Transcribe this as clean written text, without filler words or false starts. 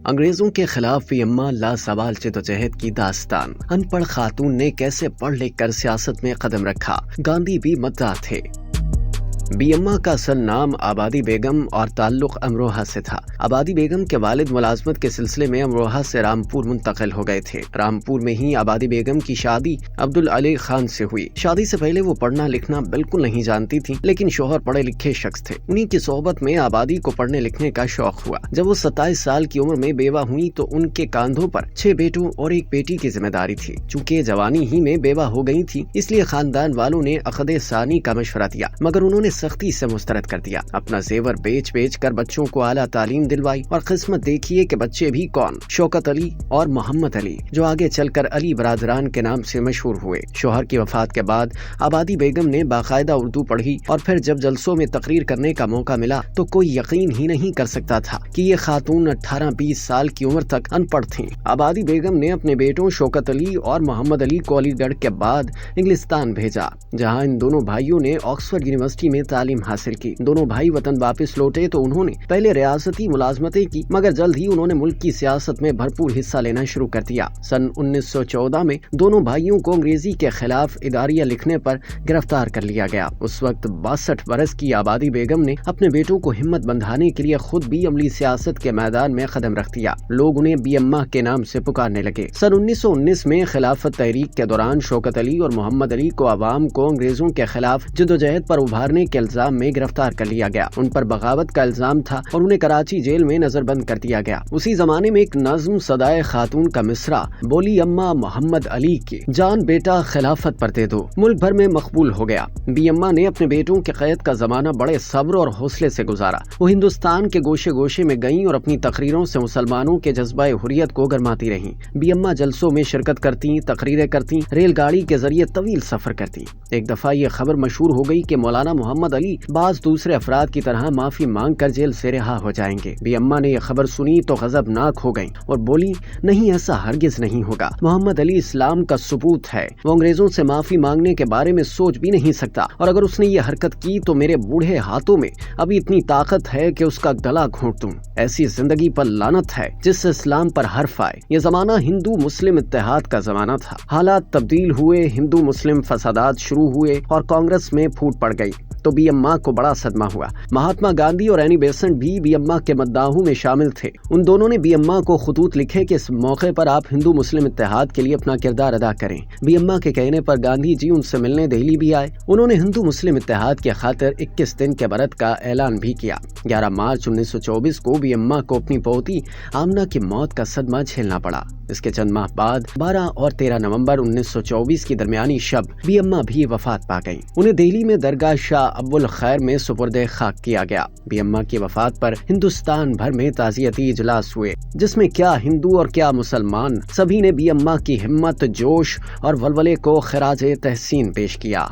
انگریزوں کے خلاف بی اماں لازوال جدوجہد کی داستان۔ ان پڑھ خاتون نے کیسے پڑھ لکھ کر سیاست میں قدم رکھا، گاندھی بھی مدعا تھے۔ بی اماں کا اصل نام آبادی بیگم اور تعلق امروہہ سے تھا۔ آبادی بیگم کے والد ملازمت کے سلسلے میں امروہہ سے رامپور منتقل ہو گئے تھے۔ رامپور میں ہی آبادی بیگم کی شادی عبدالعلی خان سے ہوئی۔ شادی سے پہلے وہ پڑھنا لکھنا بالکل نہیں جانتی تھی، لیکن شوہر پڑھے لکھے شخص تھے۔ انہی کی صحبت میں آبادی کو پڑھنے لکھنے کا شوق ہوا۔ جب وہ 27 سال کی عمر میں بیوہ ہوئی تو ان کے کاندھوں پر 6 بیٹوں اور ایک بیٹی کی ذمہ داری تھی۔ چونکہ جوانی ہی میں بیوہ ہو گئی تھی، اس لیے خاندان والوں نے عقد ثانی کا مشورہ دیا، مگر انہوں نے سختی سے مسترد کر دیا۔ اپنا زیور بیچ بیچ کر بچوں کو اعلیٰ تعلیم دلوائی، اور قسمت دیکھیے کہ بچے بھی کون، شوکت علی اور محمد علی، جو آگے چل کر علی برادران کے نام سے مشہور ہوئے۔ شوہر کی وفات کے بعد آبادی بیگم نے باقاعدہ اردو پڑھی، اور پھر جب جلسوں میں تقریر کرنے کا موقع ملا تو کوئی یقین ہی نہیں کر سکتا تھا کہ یہ خاتون 18-20 سال کی عمر تک ان پڑھ تھیں۔ آبادی بیگم نے اپنے بیٹوں شوکت علی اور محمد علی کو علی گڑھ کے بعد انگلستان بھیجا، جہاں ان دونوں بھائیوں نے آکسفورڈ یونیورسٹی میں تعلیم حاصل کی۔ دونوں بھائی وطن واپس لوٹے تو انہوں نے پہلے ریاستی ملازمتیں کی، مگر جلد ہی انہوں نے ملک کی سیاست میں بھرپور حصہ لینا شروع کر دیا۔ سن 1914 میں دونوں بھائیوں کو انگریزی کے خلاف اداریہ لکھنے پر گرفتار کر لیا گیا۔ اس وقت 62 برس کی آبادی بیگم نے اپنے بیٹوں کو ہمت بندھانے کے لیے خود بھی عملی سیاست کے میدان میں قدم رکھ دیا۔ لوگ انہیں بی اماں کے نام سے پکارنے لگے۔ سن 1919 میں خلافت تحریک کے دوران شوکت علی اور محمد علی کو عوام کو انگریزوں کے خلاف جدوجہد پر ابھارنے کے الزام میں گرفتار کر لیا گیا۔ ان پر بغاوت کا الزام تھا اور انہیں کراچی جیل میں نظر بند کر دیا گیا۔ اسی زمانے میں ایک نظم صدائے خاتون کا مصرع بولی اماں محمد علی کی، جان بیٹا خلافت پر دے دو، ملک بھر میں مقبول ہو گیا۔ بی اماں نے اپنے بیٹوں کے قید کا زمانہ بڑے صبر اور حوصلے سے گزارا۔ وہ ہندوستان کے گوشے گوشے میں گئیں اور اپنی تقریروں سے مسلمانوں کے جذبہ حریت کو گرماتی رہیں۔ بی اماں جلسوں میں شرکت کرتی، تقریریں کرتی، ریل گاڑی کے ذریعے طویل سفر کرتی۔ ایک دفعہ یہ خبر مشہور ہو گئی کہ مولانا محمد علی بعض دوسرے افراد کی طرح معافی مانگ کر جیل سے رہا ہو جائیں گے۔ بی اماں نے یہ خبر سنی تو غضبناک ہو گئیں اور بولی، نہیں، ایسا ہرگز نہیں ہوگا۔ محمد علی اسلام کا ثبوت ہے، وہ انگریزوں سے معافی مانگنے کے بارے میں سوچ بھی نہیں سکتا، اور اگر اس نے یہ حرکت کی تو میرے بوڑھے ہاتھوں میں ابھی اتنی طاقت ہے کہ اس کا گلا گھونٹ دوں۔ ایسی زندگی پر لعنت ہے جس سے اسلام پر حرف آئے۔ یہ زمانہ ہندو مسلم اتحاد کا زمانہ تھا۔ حالات تبدیل ہوئے، ہندو مسلم فسادات شروع ہوئے اور کانگریس میں پھوٹ پڑ گئی تو بی اماں کو بڑا صدمہ ہوا۔ مہاتما گاندھی اور اینی بیسنٹ بھی بی اماں کے مداحوں میں شامل تھے۔ ان دونوں نے بی اماں کو خطوط لکھے کہ اس موقع پر آپ ہندو مسلم اتحاد کے لیے اپنا کردار ادا کریں۔ بی اماں کے کہنے پر گاندھی جی ان سے ملنے دہلی بھی آئے۔ انہوں نے ہندو مسلم اتحاد کی خاطر 21 دن کے برت کا اعلان بھی کیا۔ 11 مارچ 1924 کو بی اماں کو اپنی پوتی آمنہ کی موت کا صدمہ جھیلنا پڑا۔ اس کے چند ماہ بعد 12 اور 13 نومبر 1924 کی درمیانی شب بی اماں بھی وفات پا گئیں۔ انہیں دہلی میں درگاہ شاہ ابو الخیر میں سپرد خاک کیا گیا۔ بی اماں کی وفات پر ہندوستان بھر میں تعزیتی اجلاس ہوئے، جس میں کیا ہندو اور کیا مسلمان، سبھی نے بی اماں کی ہمت، جوش اور ولولے کو خراج تحسین پیش کیا۔